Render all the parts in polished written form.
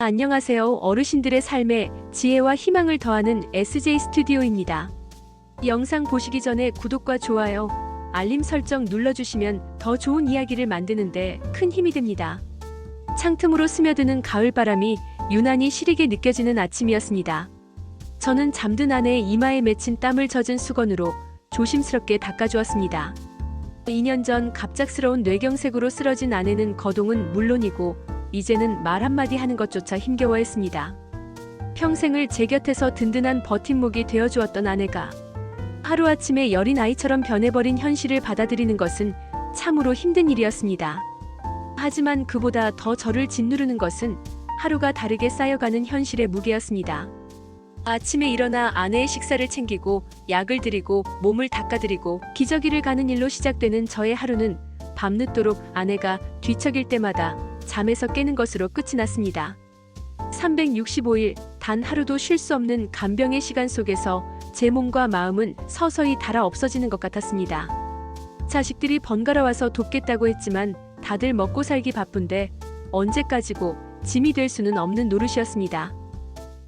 안녕하세요. 어르신들의 삶에 지혜와 희망을 더하는 SJ 스튜디오입니다. 영상 보시기 전에 구독과 좋아요, 알림 설정 눌러주시면 더 좋은 이야기를 만드는데 큰 힘이 됩니다. 창틈으로 스며드는 가을바람이 유난히 시리게 느껴지는 아침이었습니다. 저는 잠든 아내의 이마에 맺힌 땀을 젖은 수건으로 조심스럽게 닦아주었습니다. 2년 전 갑작스러운 뇌경색으로 쓰러진 아내는 거동은 물론이고 이제는 말 한마디 하는 것조차 힘겨워했습니다. 평생을 제 곁에서 든든한 버팀목이 되어주었던 아내가 하루아침에 여린 아이처럼 변해버린 현실을 받아들이는 것은 참으로 힘든 일이었습니다. 하지만 그보다 더 저를 짓누르는 것은 하루가 다르게 쌓여가는 현실의 무게였습니다. 아침에 일어나 아내의 식사를 챙기고 약을 드리고 몸을 닦아드리고 기저귀를 가는 일로 시작되는 저의 하루는 밤늦도록 아내가 뒤척일 때마다 잠에서 깨는 것으로 끝이 났습니다. 365일 단 하루도 쉴 수 없는 간병의 시간 속에서 제 몸과 마음은 서서히 닳아 없어지는 것 같았습니다. 자식들이 번갈아 와서 돕겠다고 했지만 다들 먹고 살기 바쁜데 언제까지고 짐이 될 수는 없는 노릇이었습니다.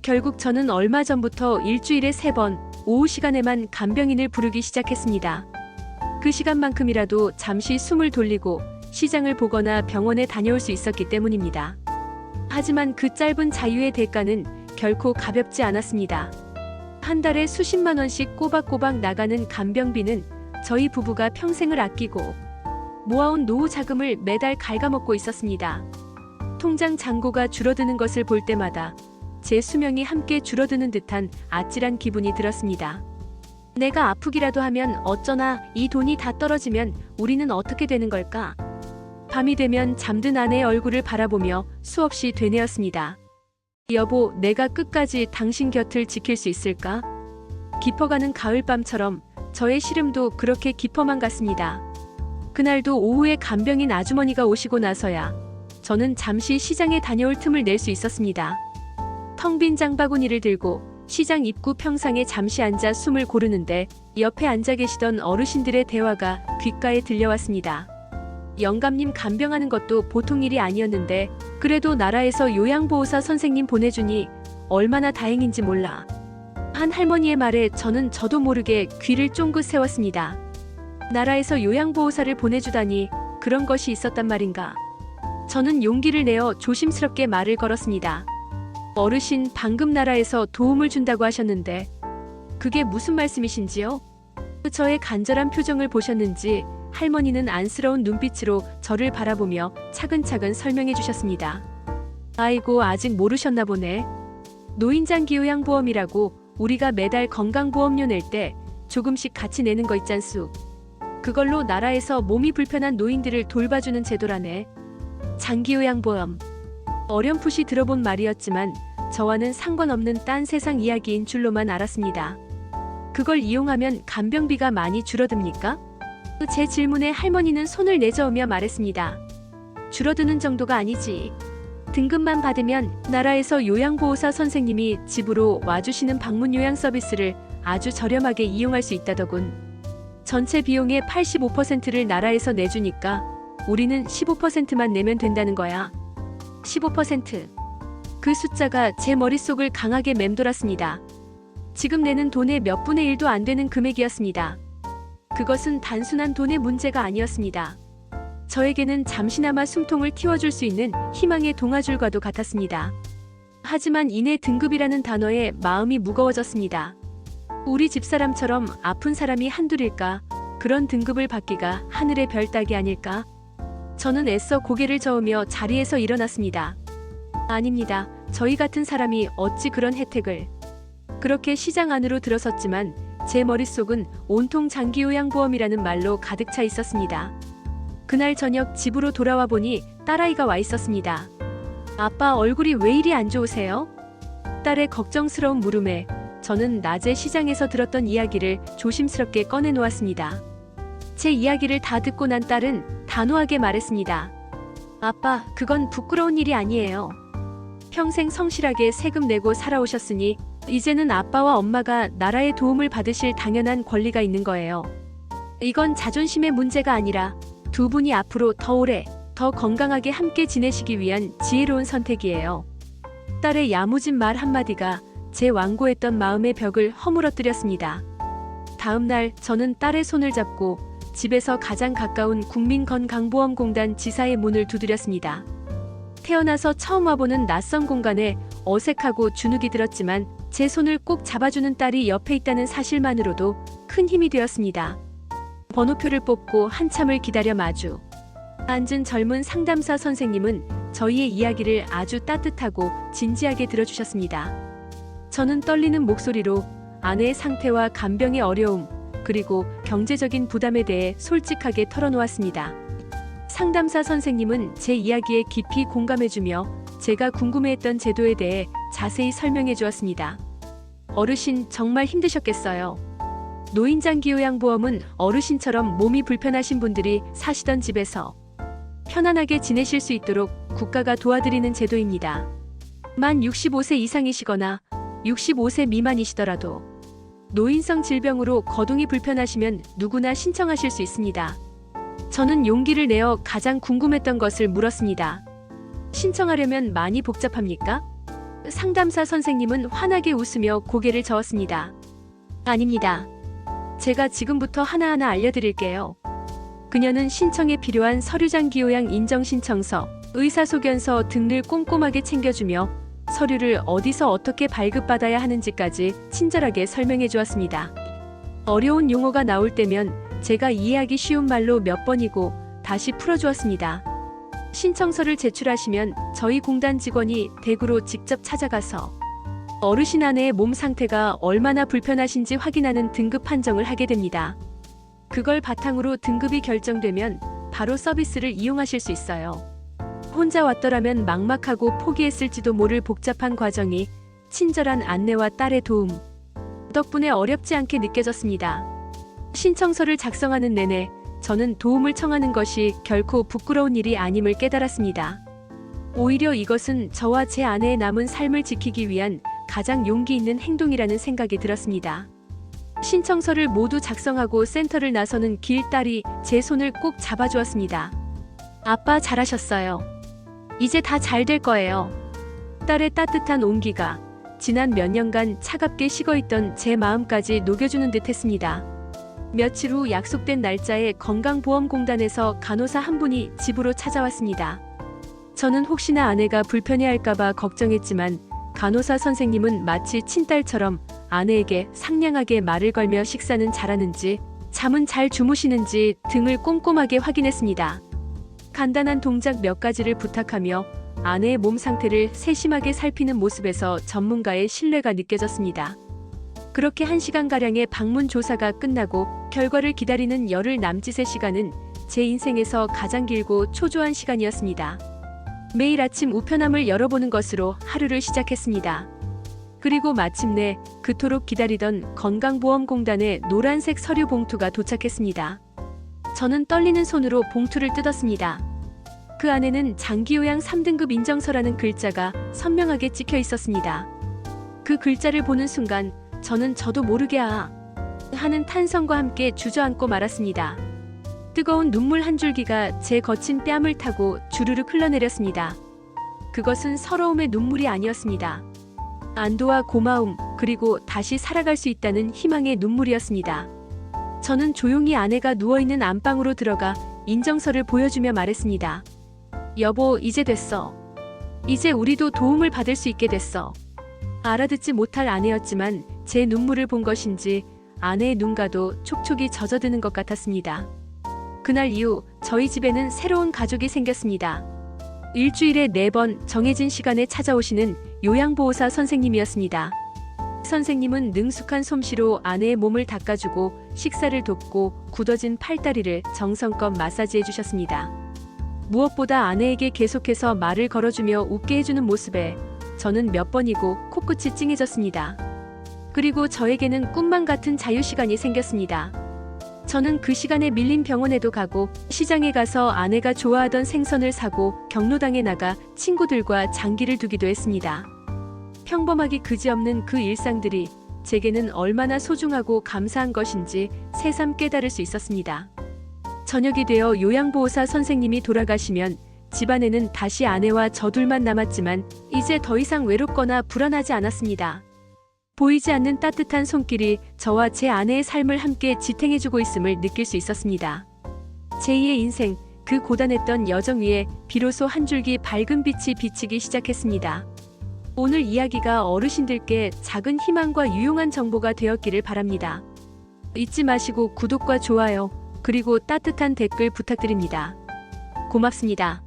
결국 저는 얼마 전부터 일주일에 3번 오후 시간에만 간병인을 부르기 시작했습니다. 그 시간만큼이라도 잠시 숨을 돌리고 시장을 보거나 병원에 다녀올 수 있었기 때문입니다. 하지만 그 짧은 자유의 대가는 결코 가볍지 않았습니다. 한 달에 수십만 원씩 꼬박꼬박 나가는 간병비는 저희 부부가 평생을 아끼고 모아온 노후 자금을 매달 갉아먹고 있었습니다. 통장 잔고가 줄어드는 것을 볼 때마다 제 수명이 함께 줄어드는 듯한 아찔한 기분이 들었습니다. 내가 아프기라도 하면 어쩌나 이 돈이 다 떨어지면 우리는 어떻게 되는 걸까? 밤이 되면 잠든 아내의 얼굴을 바라보며 수없이 되뇌었습니다. 여보, 내가 끝까지 당신 곁을 지킬 수 있을까? 깊어가는 가을밤처럼 저의 시름도 그렇게 깊어만 갔습니다. 그날도 오후에 간병인 아주머니가 오시고 나서야 저는 잠시 시장에 다녀올 틈을 낼 수 있었습니다. 텅 빈 장바구니를 들고 시장 입구 평상에 잠시 앉아 숨을 고르는데 옆에 앉아 계시던 어르신들의 대화가 귓가에 들려왔습니다. 영감님 간병하는 것도 보통 일이 아니었는데 그래도 나라에서 요양보호사 선생님 보내주니 얼마나 다행인지 몰라. 한 할머니의 말에 저도 모르게 귀를 쫑긋 세웠습니다. 나라에서 요양보호사를 보내주다니 그런 것이 있었단 말인가. 저는 용기를 내어 조심스럽게 말을 걸었습니다. 어르신, 방금 나라에서 도움을 준다고 하셨는데 그게 무슨 말씀이신지요? 저의 간절한 표정을 보셨는지 할머니는 안쓰러운 눈빛으로 저를 바라보며 차근차근 설명해 주셨습니다. 아이고, 아직 모르셨나 보네. 노인장기요양보험이라고 우리가 매달 건강보험료 낼 때 조금씩 같이 내는 거 있잖수. 그걸로 나라에서 몸이 불편한 노인들을 돌봐주는 제도라네. 장기요양보험. 어렴풋이 들어본 말이었지만 저와는 상관없는 딴 세상 이야기인 줄로만 알았습니다. 그걸 이용하면 간병비가 많이 줄어듭니까? 제 질문에 할머니는 손을 내저으며 말했습니다. 줄어드는 정도가 아니지. 등급만 받으면 나라에서 요양보호사 선생님이 집으로 와주시는 방문 요양 서비스를 아주 저렴하게 이용할 수 있다더군. 전체 비용의 85%를 나라에서 내주니까 우리는 15%만 내면 된다는 거야. 15%. 그 숫자가 제 머릿속을 강하게 맴돌았습니다. 지금 내는 돈의 몇 분의 1도 안 되는 금액이었습니다. 그것은 단순한 돈의 문제가 아니었습니다. 저에게는 잠시나마 숨통을 틔워줄 수 있는 희망의 동아줄과도 같았습니다. 하지만 이내 등급이라는 단어에 마음이 무거워졌습니다. 우리 집사람처럼 아픈 사람이 한둘일까? 그런 등급을 받기가 하늘의 별 따기 아닐까? 저는 애써 고개를 저으며 자리에서 일어났습니다. 아닙니다. 저희 같은 사람이 어찌 그런 혜택을. 그렇게 시장 안으로 들어섰지만 제 머릿속은 온통 장기요양보험이라는 말로 가득 차 있었습니다. 그날 저녁 집으로 돌아와 보니 딸아이가 와 있었습니다. 아빠, 얼굴이 왜 이리 안 좋으세요? 딸의 걱정스러운 물음에 저는 낮에 시장에서 들었던 이야기를 조심스럽게 꺼내 놓았습니다. 제 이야기를 다 듣고 난 딸은 단호하게 말했습니다. 아빠, 그건 부끄러운 일이 아니에요. 평생 성실하게 세금 내고 살아오셨으니 이제는 아빠와 엄마가 나라의 도움을 받으실 당연한 권리가 있는 거예요. 이건 자존심의 문제가 아니라 두 분이 앞으로 더 오래, 더 건강하게 함께 지내시기 위한 지혜로운 선택이에요. 딸의 야무진 말 한마디가 제 완고했던 마음의 벽을 허물어뜨렸습니다. 다음 날 저는 딸의 손을 잡고 집에서 가장 가까운 국민건강보험공단 지사의 문을 두드렸습니다. 태어나서 처음 와보는 낯선 공간에 어색하고 주눅이 들었지만 제 손을 꼭 잡아주는 딸이 옆에 있다는 사실만으로도 큰 힘이 되었습니다. 번호표를 뽑고 한참을 기다려 마주 앉은 젊은 상담사 선생님은 저희의 이야기를 아주 따뜻하고 진지하게 들어주셨습니다. 저는 떨리는 목소리로 아내의 상태와 간병의 어려움, 그리고 경제적인 부담에 대해 솔직하게 털어놓았습니다. 상담사 선생님은 제 이야기에 깊이 공감해주며 제가 궁금해했던 제도에 대해 자세히 설명해 주었습니다. 어르신 정말 힘드셨겠어요. 노인장기요양보험은 어르신처럼 몸이 불편하신 분들이 사시던 집에서 편안하게 지내실 수 있도록 국가가 도와드리는 제도입니다. 만 65세 이상이시거나 65세 미만이시더라도 노인성 질병으로 거동이 불편하시면 누구나 신청하실 수 있습니다. 저는 용기를 내어 가장 궁금했던 것을 물었습니다. 신청하려면 많이 복잡합니까? 상담사 선생님은 환하게 웃으며 고개를 저었습니다. 아닙니다. 제가 지금부터 하나하나 알려드릴게요. 그녀는 신청에 필요한 서류장기요양 인정신청서, 의사소견서 등을 꼼꼼하게 챙겨주며 서류를 어디서 어떻게 발급받아야 하는지까지 친절하게 설명해 주었습니다. 어려운 용어가 나올 때면 제가 이해하기 쉬운 말로 몇 번이고 다시 풀어주었습니다. 신청서를 제출하시면 저희 공단 직원이 댁으로 직접 찾아가서 어르신 아내의 몸 상태가 얼마나 불편하신지 확인하는 등급 판정을 하게 됩니다. 그걸 바탕으로 등급이 결정되면 바로 서비스를 이용하실 수 있어요. 혼자 왔더라면 막막하고 포기했을지도 모를 복잡한 과정이 친절한 안내와 딸의 도움 덕분에 어렵지 않게 느껴졌습니다. 신청서를 작성하는 내내 저는 도움을 청하는 것이 결코 부끄러운 일이 아님을 깨달았습니다. 오히려 이것은 저와 제 아내의 남은 삶을 지키기 위한 가장 용기 있는 행동이라는 생각이 들었습니다. 신청서를 모두 작성하고 센터를 나서는 길 딸이 제 손을 꼭 잡아주었습니다. 아빠 잘하셨어요. 이제 다 잘 될 거예요. 딸의 따뜻한 온기가 지난 몇 년간 차갑게 식어있던 제 마음까지 녹여주는 듯 했습니다. 며칠 후 약속된 날짜에 건강보험공단에서 간호사 한 분이 집으로 찾아왔습니다. 저는 혹시나 아내가 불편해할까봐 걱정했지만 간호사 선생님은 마치 친딸처럼 아내에게 상냥하게 말을 걸며 식사는 잘하는지, 잠은 잘 주무시는지 등을 꼼꼼하게 확인했습니다. 간단한 동작 몇 가지를 부탁하며 아내의 몸 상태를 세심하게 살피는 모습에서 전문가의 신뢰가 느껴졌습니다. 그렇게 1시간가량의 방문 조사가 끝나고 결과를 기다리는 열흘 남짓의 시간은 제 인생에서 가장 길고 초조한 시간이었습니다. 매일 아침 우편함을 열어보는 것으로 하루를 시작했습니다. 그리고 마침내 그토록 기다리던 건강보험공단의 노란색 서류 봉투가 도착했습니다. 저는 떨리는 손으로 봉투를 뜯었습니다. 그 안에는 장기요양 3등급 인정서라는 글자가 선명하게 찍혀 있었습니다. 그 글자를 보는 순간 저는 저도 모르게 하는 탄성과 함께 주저앉고 말았습니다. 뜨거운 눈물 한 줄기가 제 거친 뺨을 타고 주르륵 흘러내렸습니다. 그것은 서러움의 눈물이 아니었습니다. 안도와 고마움, 그리고 다시 살아갈 수 있다는 희망의 눈물이었습니다. 저는 조용히 아내가 누워있는 안방으로 들어가 인정서를 보여주며 말했습니다. 여보, 이제 됐어. 이제 우리도 도움을 받을 수 있게 됐어. 알아듣지 못할 아내였지만 제 눈물을 본 것인지 아내의 눈가도 촉촉이 젖어드는 것 같았습니다. 그날 이후 저희 집에는 새로운 가족이 생겼습니다. 일주일에 4번 정해진 시간에 찾아오시는 요양보호사 선생님이었습니다. 선생님은 능숙한 솜씨로 아내의 몸을 닦아주고 식사를 돕고 굳어진 팔다리를 정성껏 마사지해 주셨습니다. 무엇보다 아내에게 계속해서 말을 걸어주며 웃게 해주는 모습에 저는 몇 번이고 코끝이 찡해졌습니다. 그리고 저에게는 꿈만 같은 자유시간이 생겼습니다. 저는 그 시간에 밀린 병원에도 가고 시장에 가서 아내가 좋아하던 생선을 사고 경로당에 나가 친구들과 장기를 두기도 했습니다. 평범하기 그지없는 그 일상들이 제게는 얼마나 소중하고 감사한 것인지 새삼 깨달을 수 있었습니다. 저녁이 되어 요양보호사 선생님이 돌아가시면 집안에는 다시 아내와 저 둘만 남았지만 이제 더 이상 외롭거나 불안하지 않았습니다. 보이지 않는 따뜻한 손길이 저와 제 아내의 삶을 함께 지탱해주고 있음을 느낄 수 있었습니다. 제2의 인생, 그 고단했던 여정 위에 비로소 한 줄기 밝은 빛이 비치기 시작했습니다. 오늘 이야기가 어르신들께 작은 희망과 유용한 정보가 되었기를 바랍니다. 잊지 마시고 구독과 좋아요, 그리고 따뜻한 댓글 부탁드립니다. 고맙습니다.